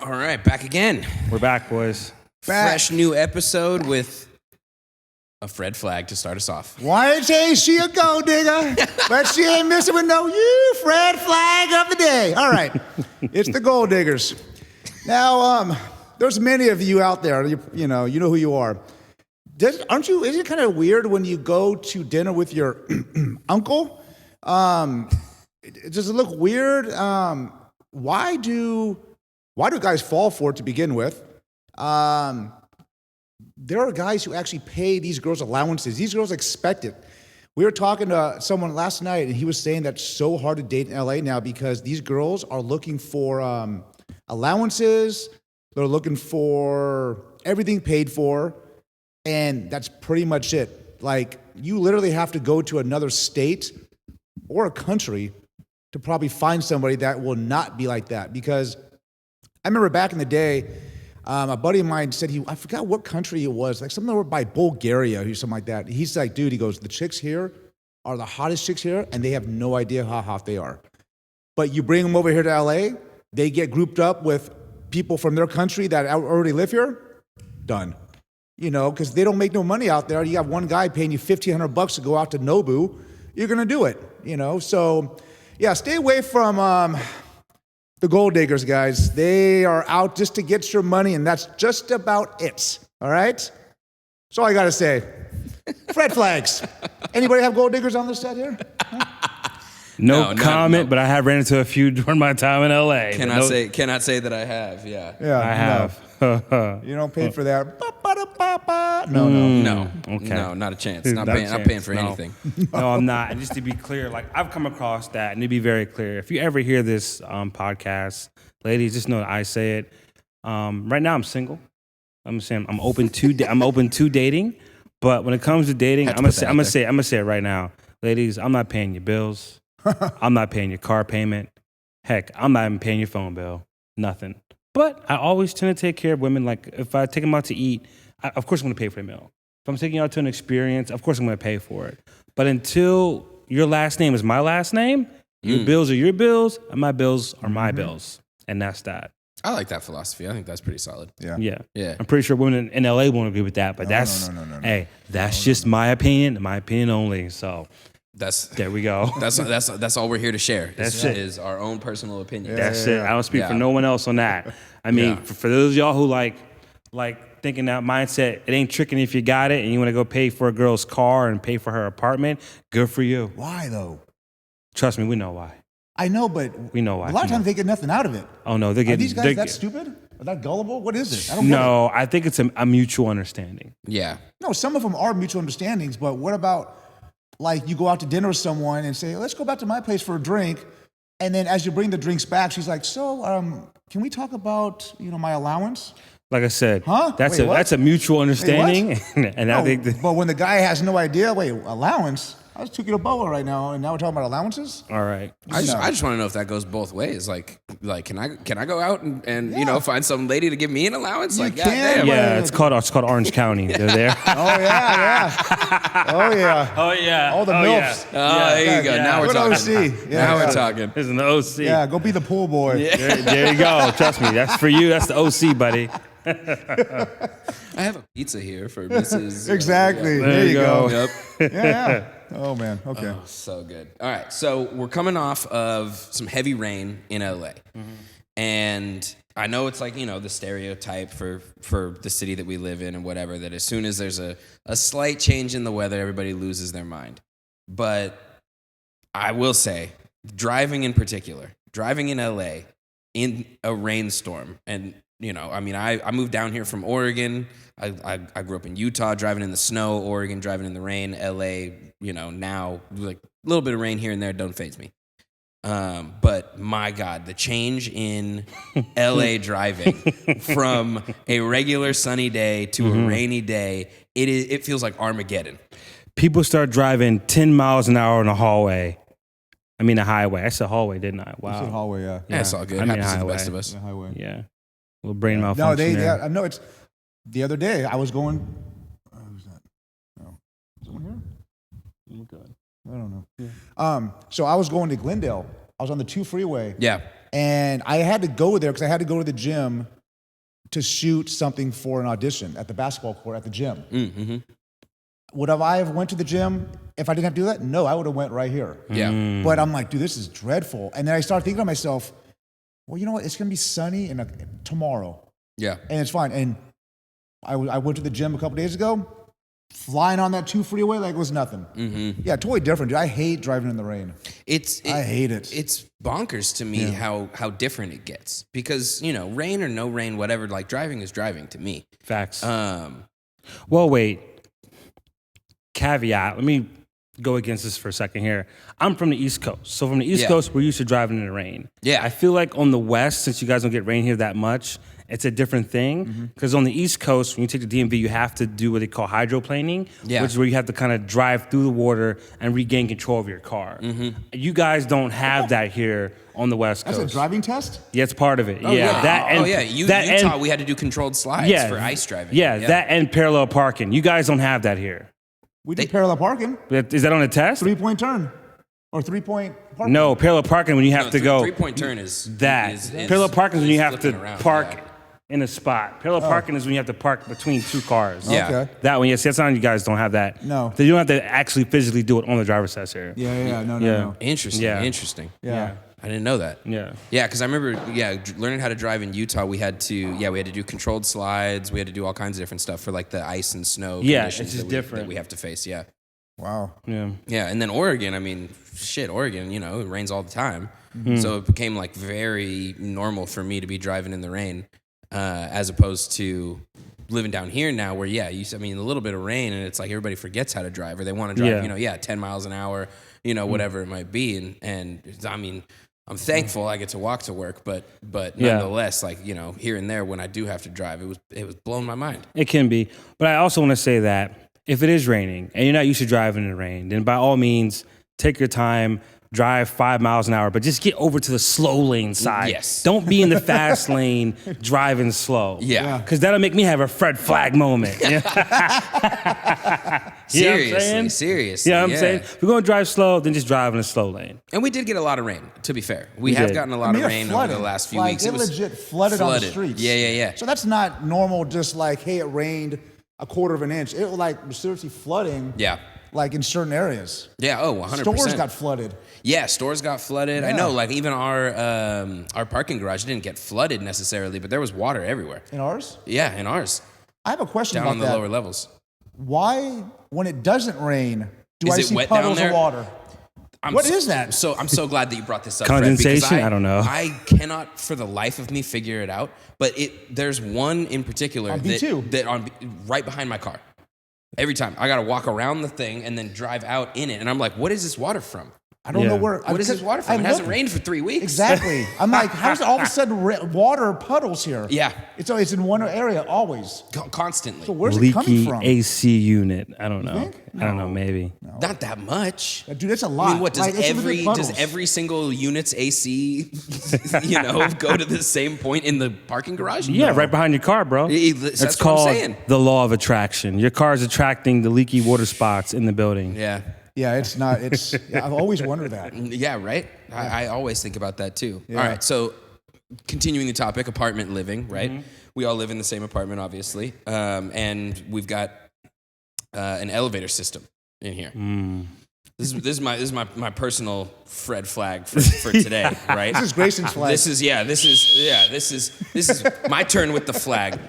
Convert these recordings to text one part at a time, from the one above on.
All right, back again. We're back, boys. Fresh new episode with a Fred flag to start us off. White ain't she a gold digger, but she ain't missing with no Fred flag of the day. All right, it's the gold diggers. Now, there's many of you out there. You know who you are. Aren't you? Isn't it kind of weird when you go to dinner with your uncle? Does it look weird? Why do guys fall for it to begin with? There are guys who actually pay these girls allowances. These girls expect it. We were talking to someone last night, and he was saying that's so hard to date in LA now because these girls are looking for allowances. They're looking for everything paid for, and that's pretty much it. Like, you literally have to go to another state or a country to probably find somebody that will not be like that. Because I remember back in the day, a buddy of mine said I forgot what country it was, like something over by Bulgaria or something like that. He's like, dude, he goes, the chicks here are the hottest chicks here, and they have no idea how hot they are. But you bring them over here to LA, they get grouped up with people from their country that already live here, done. You know, because they don't make no money out there. You have one guy paying you $1,500 to go out to Nobu, you're gonna do it, you know? So, yeah, stay away from the gold diggers, guys. They are out just to get your money, and that's just about it, all right? That's all I gotta say. Fred flags. Anybody have gold diggers on the set here? No comment, but I have ran into a few during my time in LA. Cannot say that I have, yeah. Yeah, I have. You don't pay for that. No. Okay. No, not a chance. Not Not paying for anything. No, I'm not. And just to be clear, like, I've come across that, and to be very clear, if you ever hear this podcast, ladies, just know that I say it. Right now, I'm single. I'm saying I'm open to dating, but when it comes to dating, I'm gonna say it right now, ladies. I'm not paying your bills. I'm not paying your car payment. Heck, I'm not even paying your phone bill. Nothing. But I always tend to take care of women. Like, if I take them out to eat, of course I'm going to pay for a meal. If I'm taking you out to an experience, of course I'm going to pay for it. But until your last name is my last name, your bills are your bills, and my bills are my bills. And that's that. I like that philosophy. I think that's pretty solid. Yeah. Yeah. I'm pretty sure women in LA won't agree with that, but that's just my opinion only. So there we go. That's all we're here to share. That's it. Is our own personal opinion. That's it. I don't speak for no one else on that. I mean, for those of y'all who like thinking that mindset, it ain't tricking if you got it and you want to go pay for a girl's car and pay for her apartment, good for you. Why, though? Trust me, we know why. I know, but we know why. A lot of times they get nothing out of it. Oh, no. Are these guys that stupid? Are that gullible? What is it? I don't know. I think it's a mutual understanding. Yeah. No, some of them are mutual understandings, but what about, like, you go out to dinner with someone and say, let's go back to my place for a drink, and then as you bring the drinks back, she's like, so, can we talk about, my allowance? Like I said, that's a mutual understanding. And I think but when the guy has no idea, allowance? I just took you to BOA right now, and now we're talking about allowances? All right. I just want to know if that goes both ways. Like, can I go out and find some lady to give me an allowance? You can. Yeah, it's called Orange County. They're there. Oh yeah. Oh yeah. All the MILFs. Yeah. There you go. Now we're talking. OC. Now we're talking. There's an OC. Yeah, go be the pool boy. Yeah. There you go. Trust me, that's for you. That's the OC, buddy. I have a pizza here for Mrs. Exactly. There you go. Yep. Yeah. Oh, man. Okay. Oh, so good. All right. So we're coming off of some heavy rain in LA. Mm-hmm. And I know it's like, the stereotype for the city that we live in and whatever, that as soon as there's a slight change in the weather, everybody loses their mind. But I will say, driving in LA in a rainstorm, and I moved down here from Oregon. I grew up in Utah, driving in the snow, Oregon, driving in the rain, LA, now like a little bit of rain here and there don't faze me. But my God, the change in LA driving from a regular sunny day to a rainy day, it feels like Armageddon. People start driving 10 miles an hour on a hallway. I mean, a highway. I said hallway, didn't I? Wow. You said hallway, yeah. It's all good. I mean, happens to the highway. best of us. The highway. Yeah. A little brain malfunction. No, it's the other day I was going. Who's that? No, someone here? Good. I don't know. Yeah. So I was going to Glendale. I was on the 2 freeway. Yeah. And I had to go there because I had to go to the gym to shoot something for an audition at the basketball court at the gym. Mm-hmm. Would I have went to the gym if I didn't have to do that? No, I would have went right here. Yeah. But I'm like, dude, this is dreadful. And then I started thinking to myself, well, you know what? It's going to be sunny tomorrow. Yeah. And it's fine. And I went to the gym a couple days ago, flying on that 2 freeway like it was nothing. Mm-hmm. Yeah, totally different, dude. I hate driving in the rain. I hate it. It's bonkers to me how different it gets because, rain or no rain, whatever, like driving is driving to me. Facts. Well, wait. Caveat. Let me go against this for a second here. I'm from the East Coast. So from the East Coast, we're used to driving in the rain. Yeah. I feel like on the West, since you guys don't get rain here that much, it's a different thing. Because on the East Coast, when you take the DMV, you have to do what they call hydroplaning, which is where you have to kind of drive through the water and regain control of your car. You guys don't have that here on the West Coast. That's a driving test? Yeah, it's part of it. Oh, yeah. Utah, we had to do controlled slides for ice driving. Yeah, that and parallel parking. You guys don't have that here. We did parallel parking. Is that on a test? 3-point turn. Or 3-point parking. No, parallel parking when you have to go. 3-point turn is that. is Parallel parking is when you have to flipping around, park in a spot. Parallel parking is when you have to park between two cars. Yeah. Okay. That one, yes. That's not you guys don't have that. No. You don't have to actually physically do it on the driver's test here. Yeah. No. Interesting. Yeah. Interesting. Yeah. I didn't know that. Yeah. Yeah, because I remember, learning how to drive in Utah, we had to do controlled slides. We had to do all kinds of different stuff for like the ice and snow conditions it's just that we have to face. Yeah. Wow. Yeah. Yeah, and then Oregon, Oregon, it rains all the time. So it became like very normal for me to be driving in the rain as opposed to living down here now where, a little bit of rain and it's like everybody forgets how to drive or they want to drive, 10 miles an hour, whatever it might be. And I'm thankful I get to walk to work, but nonetheless, here and there when I do have to drive, it was blowing my mind. It can be. But I also want to say that if it is raining and you're not used to driving in the rain, then by all means, take your time, drive 5 miles an hour, but just get over to the slow lane side. Yes. Don't be in the fast lane driving slow. Yeah. Because that'll make me have a Fred Flag moment. Seriously. You know what I'm saying? If we're going to drive slow, then just drive in a slow lane. And we did get a lot of rain, to be fair. We have gotten a lot of rain over the last few weeks. It legit flooded on the streets. Yeah. So that's not normal, just like, hey, it rained a quarter of an inch. It was seriously flooding. Yeah. Like in certain areas. Yeah, 100%. Stores got flooded. Yeah, stores got flooded. Yeah. I know, like even our parking garage didn't get flooded necessarily, but there was water everywhere. In ours? Yeah, in ours. I have a question down about on the that. lower levels. Why, when it doesn't rain, do I see wet puddles down there? of water? What is that? So I'm so glad that you brought this up. Condensation? Fred, I don't know. I cannot for the life of me figure it out. But there's one in particular that right behind my car. Every time I got to walk around the thing and then drive out in it, and I'm like, "What is this water from? I don't know where. What is this water from? It hasn't rained for 3 weeks." Exactly. I'm like, how's all of a sudden water puddles here? Yeah, it's in one area always, constantly. So where's it coming from? Leaky AC unit. I don't know. Think? I don't know. Maybe not that much. Dude, that's a lot. I mean, what does every single unit's AC, go to the same point in the parking garage? Yeah, right behind your car, bro. That's called what I'm saying. The law of attraction. Your car is attracting the leaky water spots in the building. Yeah. Yeah, it's not. I've always wondered that. Yeah, right? Yeah. I always think about that too. Yeah. All right, so continuing the topic, apartment living, right? Mm-hmm. We all live in the same apartment, obviously. And we've got an elevator system in here. This is my personal Fred flag for today, right? This is Grayson's flag. This is my turn with the flag.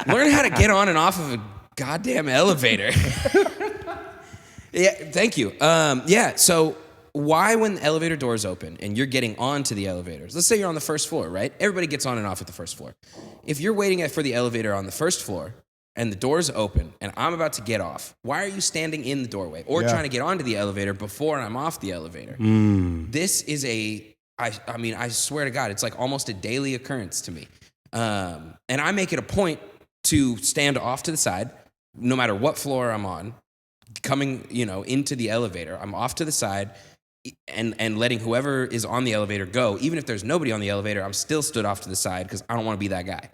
Learn how to get on and off of a goddamn elevator. Yeah, thank you. So why when the elevator doors open and you're getting onto the elevators, let's say you're on the first floor, right? Everybody gets on and off at the first floor. If you're waiting for the elevator on the first floor and the doors open and I'm about to get off, why are you standing in the doorway or trying to get onto the elevator before I'm off the elevator? This is I swear to God, it's like almost a daily occurrence to me. And I make it a point to stand off to the side, no matter what floor I'm on, coming, into the elevator. I'm off to the side and letting whoever is on the elevator go. Even if there's nobody on the elevator, I'm still stood off to the side because I don't want to be that guy.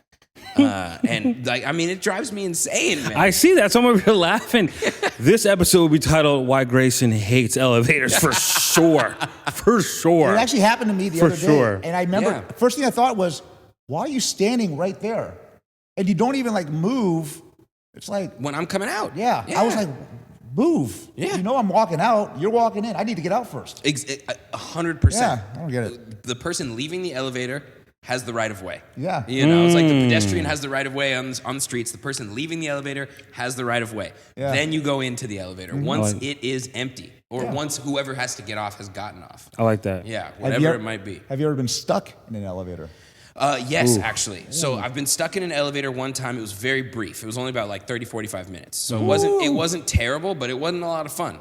And like, I mean, it drives me insane, man. I see that. So I'm over here laughing. This episode will be titled "Why Grayson Hates Elevators" for sure. For sure. It actually happened to me the other day. sure. And I remember, first thing I thought was, why are you standing right there? And you don't even like move. It's like, when I'm coming out. yeah. I was like, move. Yeah. You know I'm walking out. You're walking in. I need to get out first. 100%. Yeah, I don't get it. The person leaving the elevator has the right of way. Yeah. You know, it's like the pedestrian has the right of way on the streets. The person leaving the elevator has the right of way. Yeah. Then you go into the elevator once it is empty, or once whoever has to get off has gotten off. I like that. Yeah, whatever it might be. Have you ever been stuck in an elevator? Yes, actually. So I've been stuck in an elevator one time. It was very brief. It was only about like 30, 45 minutes. So it wasn't terrible, but it wasn't a lot of fun.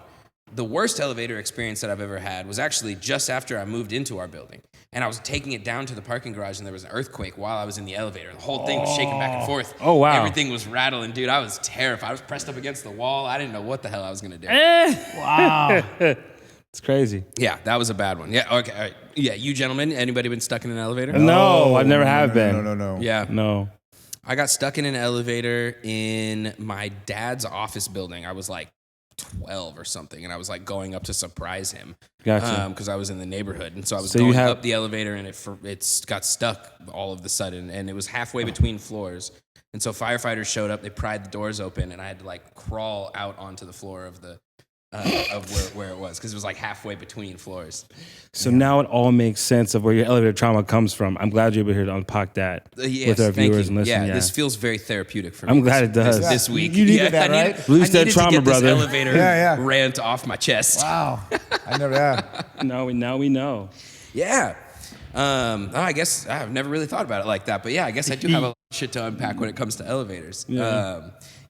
The worst elevator experience that I've ever had was actually just after I moved into our building. And I was taking it down to the parking garage, and there was an earthquake while I was in the elevator. The whole thing was shaking back and forth. Oh, wow. Everything was rattling, dude. I was terrified. I was pressed up against the wall. I didn't know what the hell I was going to do. Wow. It's crazy. Yeah, that was a bad one. Yeah, okay. All right. Yeah, you gentlemen, anybody been stuck in an elevator? No, I never have been. No. Yeah. No. I got stuck in an elevator in my dad's office building. I was like 12 or something, and I was like going up to surprise him. Gotcha. Because I was in the neighborhood, and so I was So going you have- up the elevator, and it got stuck all of a sudden, and it was halfway between floors. And so firefighters showed up. They pried the doors open, and I had to like crawl out onto the floor of the where it was, because it was like halfway between floors. So now it all makes sense of where your elevator trauma comes from. I'm glad you're here to unpack that Yes, with our thank viewers you. and listeners. Yeah, this feels very therapeutic for me. I'm glad it does. This week. You needed that, I needed- right? Lose I that needed trauma, to get brother. This elevator Yeah. rant off my chest. Wow. I never have. Now we know. Yeah. I guess I've never really thought about it like that, but yeah, I guess I do have a lot of shit to unpack when it comes to elevators.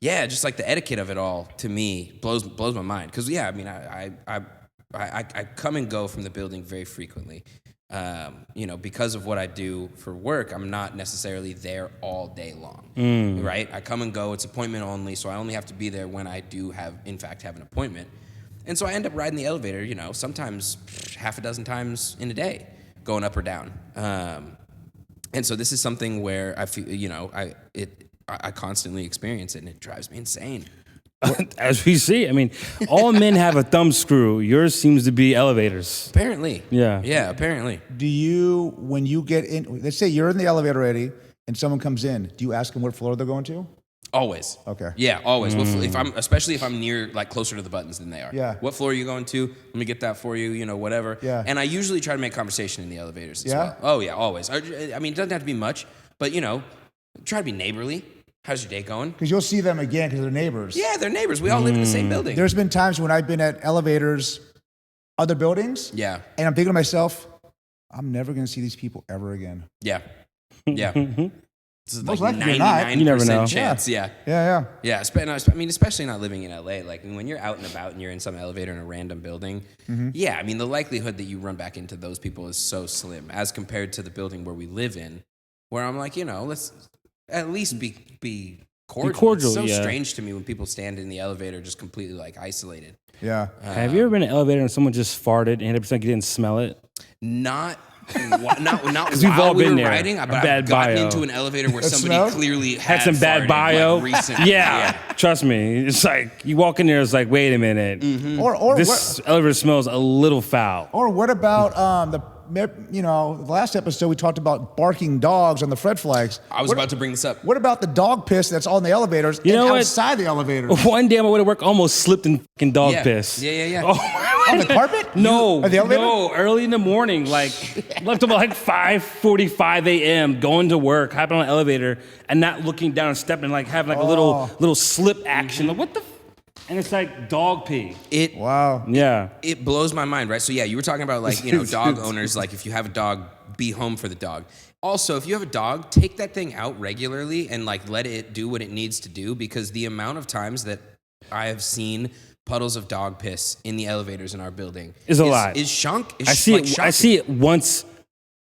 Yeah, just like the etiquette of it all to me blows my mind. Because yeah, I mean, I come and go from the building very frequently. You know, because of what I do for work, I'm not necessarily there all day long, right? I come and go. It's appointment only, so I only have to be there when I do in fact have an appointment. And so I end up riding the elevator, you know, sometimes half a dozen times in a day, going up or down. And so this is something where I feel, you know, I constantly experience it, and it drives me insane. As we see, I mean, all men have a thumb screw. Yours seems to be elevators. Apparently. Yeah. Yeah, apparently. Do you, when you get in, let's say you're in the elevator already and someone comes in, do you ask them what floor they're going to? Always. Okay. Yeah, always. Especially if I'm near, like closer to the buttons than they are. Yeah. What floor are you going to? Let me get that for you, you know, whatever. Yeah. And I usually try to make conversation in the elevators as Yeah? well. Oh, yeah, always. I mean, it doesn't have to be much, but, you know, try to be neighborly. How's your day going? Because you'll see them again because they're neighbors. Yeah, they're neighbors. We all live in the same building. There's been times when I've been at elevators, other buildings, Yeah. and I'm thinking to myself, I'm never going to see these people ever again. Yeah. Yeah. This is like Most likely you're not. 99% You never know. chance. Yeah. Yeah. Yeah, I mean, especially not living in LA. Like, when you're out and about and you're in some elevator in a random building, yeah, I mean, the likelihood that you run back into those people is so slim as compared to the building where we live in, where I'm like, you know, let's at least be cordial. cordial, It's so yeah. strange to me when people stand in the elevator just completely, like, isolated. Yeah. Have you ever been in an elevator and someone just farted and 100% you didn't smell it? Not while we've all we been were there. riding, but Bad I've gotten bio. into an elevator where That somebody smelled? clearly Had some bad farted, bio. like, recent. Yeah. Trust me. It's like you walk in there, it's like, wait a minute. Or This elevator smells a little foul. Or what about the last episode we talked about barking dogs on the Fred flags. I was about to bring this up. What about the dog piss that's on the elevators You and know what? outside the elevators? One day on my way to work, almost slipped in fucking dog Yeah. piss. Yeah. On the carpet? No, At the elevator? no, early in the morning, like left about like 5:45 a.m. going to work, hopping on an elevator and not looking down and stepping, like having like a little slip action. Like, what the? And it's like dog pee. Wow. Yeah. It blows my mind, right? So yeah, you were talking about like, you know, dog owners, like if you have a dog, be home for the dog. Also, if you have a dog, take that thing out regularly and like let it do what it needs to do, because the amount of times that I have seen puddles of dog piss in the elevators in our building Is a lot. Is shocking. I see it once.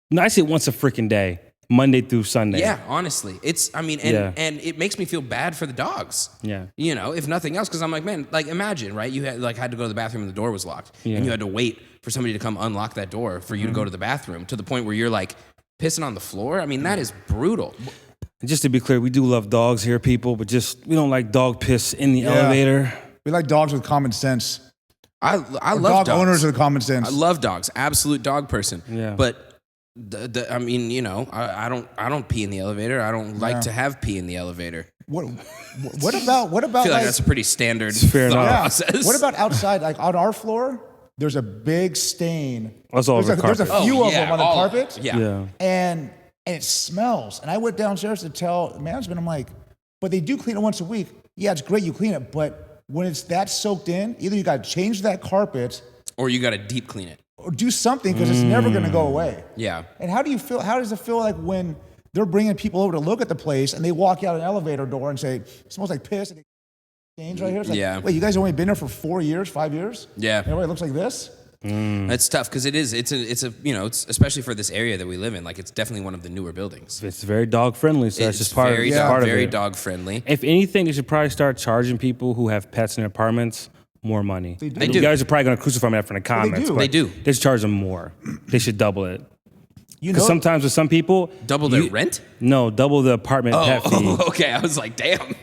No, I see it once a freaking day, Monday through Sunday. Yeah, honestly, and it makes me feel bad for the dogs. Yeah. You know, if nothing else, because I'm like, man, like imagine, right? You had to go to the bathroom and the door was locked, and you had to wait for somebody to come unlock that door for you to go to the bathroom, to the point where you're like pissing on the floor. I mean, that is brutal. And just to be clear, we do love dogs here, people, but we don't like dog piss in the elevator. We like dogs with common sense. I love dog dogs. owners with common sense. I love dogs. Absolute dog person. Yeah. But I mean, you know, I don't pee in the elevator. I don't like to have pee in the elevator. What about I feel like that's a pretty standard fair thought enough. process. What about outside? Like on our floor, there's a big stain. That's all over the There's a carpet. few of them on the all- carpet. Yeah. And it smells. And I went downstairs to tell management, I'm like, but they do clean it once a week. Yeah, it's great you clean it, but when it's that soaked in, either you got to change that carpet Or you got to deep clean it. or do something because it's never going to go away. Yeah. And how do you feel? How does it feel like when they're bringing people over to look at the place and they walk out an elevator door and say, it smells like piss and change right here? It's like, Yeah. wait, you guys only been there for 4 years, 5 years? Yeah. And everybody looks like this? That's tough because it's a you know, it's especially for this area that we live in. Like, it's definitely one of the newer buildings. It's very dog friendly, so that's It's just part, very, part of very it. dog friendly. If anything, they should probably start charging people who have pets in their apartments more money. They do. You They do. guys are probably going to crucify me after in the comments. do. but They do. They should charge them more. They should double it. You Because sometimes with some people, Double their rent? No, double the apartment pet fee. Oh, okay. I was like, damn.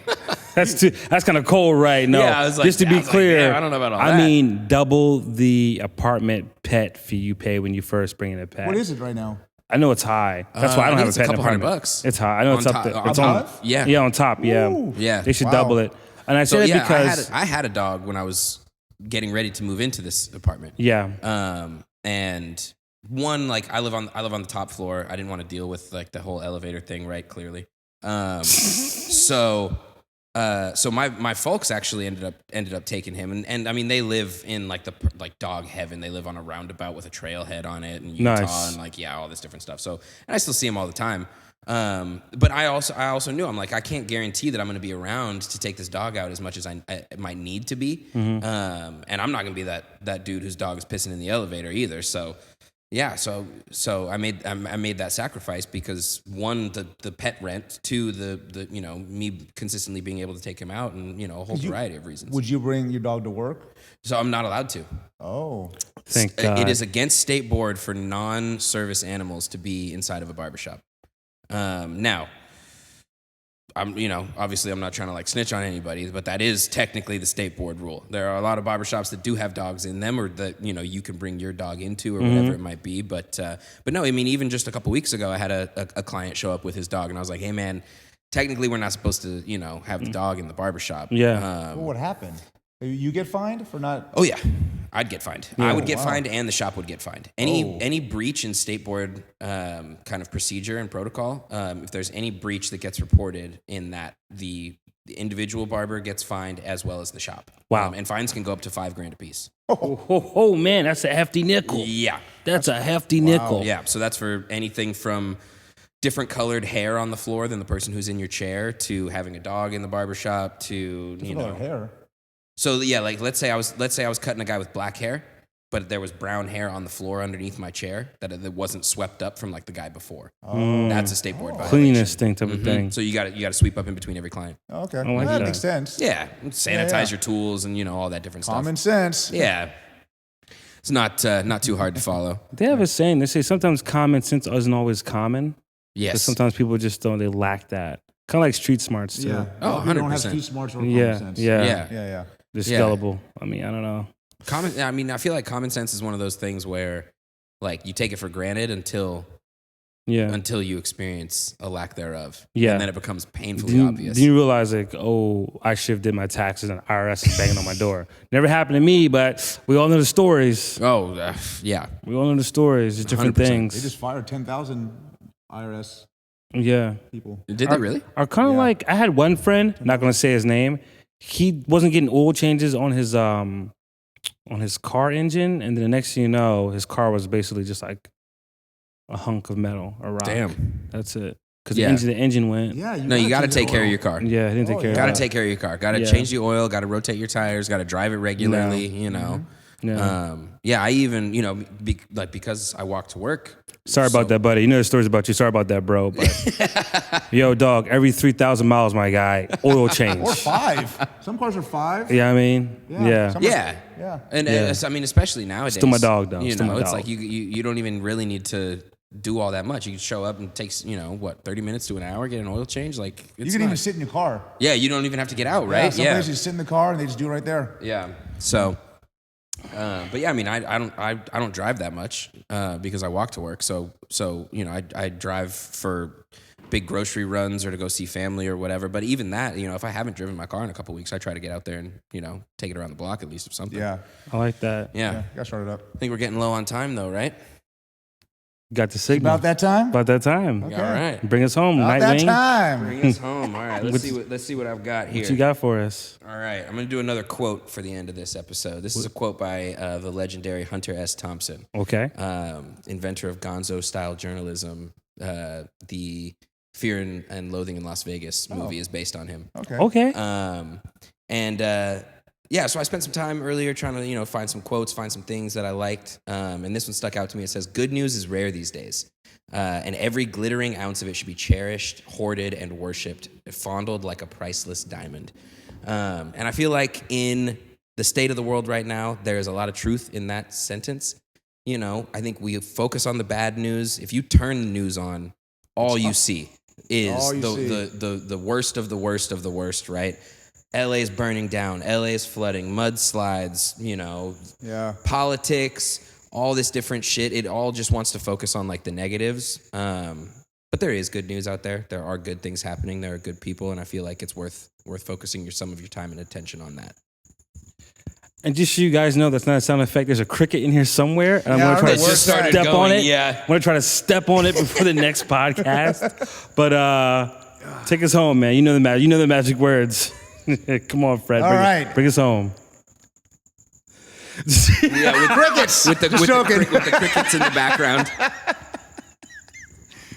That's kind of cold, right? No, Yeah, I was like- just to I be was like, clear, damn, I don't know about all I that. mean, double the apartment pet fee you pay when you first bring in a pet. What is it right now? I know it's high. That's why I don't I have a think pet it's in a an couple apartment. $100. It's high. I know it's On up top- there. on It's on. top? Yeah. Yeah, on top. Yeah. Ooh. Yeah. They should Wow. double it. And I So say that yeah, because I had a dog when I was getting ready to move into this apartment. yeah. And one, like, I live on the top floor. I didn't want to deal with like the whole elevator thing, right? Clearly. So my folks actually ended up taking him, and I mean, they live in like dog heaven. They live on a roundabout with a trailhead on it in Utah, Nice. and like, yeah, all this different stuff. So, and I still see him all the time. But I also knew, I'm like, I can't guarantee that I'm going to be around to take this dog out as much as I might need to be. And I'm not going to be that dude whose dog is pissing in the elevator either. So yeah, so I made that sacrifice because one, the pet rent, two, the you know, me consistently being able to take him out, and you know, a whole variety of reasons. Would you bring your dog to work? So I'm not allowed to. Oh. Thank God. It is against state board for non-service animals to be inside of a barbershop. Now, obviously I'm not trying to like snitch on anybody, but that is technically the state board rule. There are a lot of barbershops that do have dogs in them, or that, you know, you can bring your dog into, or whatever it might be. But no, I mean, even just a couple weeks ago, I had a client show up with his dog, and I was like, hey man, technically we're not supposed to, you know, have the dog in the barbershop. Yeah. Well, what happened? You get fined for not? Oh yeah, I'd get fined. I would get fined, and the shop would get fined. Any breach in state board kind of procedure and protocol. If there's any breach that gets reported in that, the individual barber gets fined as well as the shop. Wow. And fines can go up to $5,000 a piece. Oh man, that's a hefty nickel. Yeah, That's a hefty nickel. yeah. So that's for anything from different colored hair on the floor than the person who's in your chair, to having a dog in the barbershop, to Hair. So yeah, like let's say I was cutting a guy with black hair, but there was brown hair on the floor underneath my chair that wasn't swept up from like the guy before. That's a state board violation. Cleanliness thing type of thing. So you got to sweep up in between every client. Okay. like Well, that that. makes sense. Yeah, sanitize yeah. your tools and, you know, all that different Common stuff. sense. Yeah, it's not too hard to follow. They have a saying. They say sometimes common sense isn't always common. But Yes. sometimes people just don't. They lack that. Kind of like street smarts too. Yeah. Oh, You don't have 100%. too smart or Yeah. common sense. Yeah. Yeah. Yeah. They're Yeah. scalable. I mean, I don't know. I mean, I feel like common sense is one of those things where, like, you take it for granted until Yeah. you experience a lack thereof. Yeah. And then it becomes painfully Do obvious. you realize, like, oh, I should have did my taxes and IRS is banging on my door? Never happened to me, but we all know the stories. Oh, yeah. We all know the stories. There's different 100%. things. They just fired 10,000 IRS yeah. people. Did they really? Are kind of Yeah. like, I had one friend, I'm not going to say his name. He wasn't getting oil changes on his car engine. And then the next thing you know, his car was basically just like a hunk of metal, a rock. Damn. That's it. Because Yeah. the engine went. Yeah. No, you got to take care of your car. Yeah, he didn't take care Got of to that. take care of your car. Got to Yeah. change the oil. Got to rotate your tires. Got to drive it regularly. You know. Yeah. Yeah. I even, you know, because I walk to work. Sorry about that, buddy. You know the stories about you. Sorry about that, bro. But yo, dog, every 3,000 miles, my guy, oil change. Or 5. Some cars are 5. Yeah, I mean, yeah. Some Yeah. Yeah. And Yeah. I mean, especially nowadays. Still my dog, though. You Still know, my it's dog. like you don't even really need to do all that much. You can show up and it takes 30 minutes to an hour, get an oil change. Like You can even sit in your car. Yeah, you don't even have to get out, right? Some places you sit in the car and they just do it right there. Yeah. So, but yeah, I mean, I don't drive that much because I walk to work. So I drive for big grocery runs or to go see family or whatever. But even that, if I haven't driven my car in a couple weeks, I try to get out there and take it around the block at least or something. Yeah. I like that. Yeah. Got started up. I think we're getting low on time though, right? Got the signal. About that time? About that time. Okay. All right. Bring us home, About Nightwing. that time. Bring us home. All right. Let's see what I've got here. What you got for us? All right. I'm going to do another quote for the end of this episode. This is a quote by the legendary Hunter S. Thompson. Okay. Inventor of gonzo-style journalism. The Fear and Loathing in Las Vegas movie is based on him. Okay. So I spent some time earlier trying to, find some quotes, find some things that I liked. And this one stuck out to me. It says, "Good news is rare these days. And every glittering ounce of it should be cherished, hoarded, and worshipped, fondled like a priceless diamond." And I feel like in the state of the world right now, there is a lot of truth in that sentence. I think we focus on the bad news. If you turn the news on, all you see is the worst of the worst of the worst, right? LA's burning down, LA's flooding, mudslides, politics, all this different shit. It all just wants to focus on like the negatives. But there is good news out there. There are good things happening. There are good people, and I feel like it's worth focusing some of your time and attention on that. And just so you guys know, that's not a sound effect. There's a cricket in here somewhere, and I'm going to try to step on it. Yeah. I'm going to try to step on it before the next podcast. But take us home, man. You know the magic words. Come on, Fred. Bring us home. Yeah, with crickets. With the crickets in the background.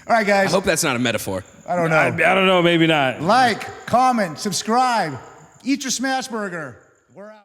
All right, guys. I hope that's not a metaphor. I don't know. I don't know. Maybe not. Like, comment, subscribe. Eat your smash burger. We're out.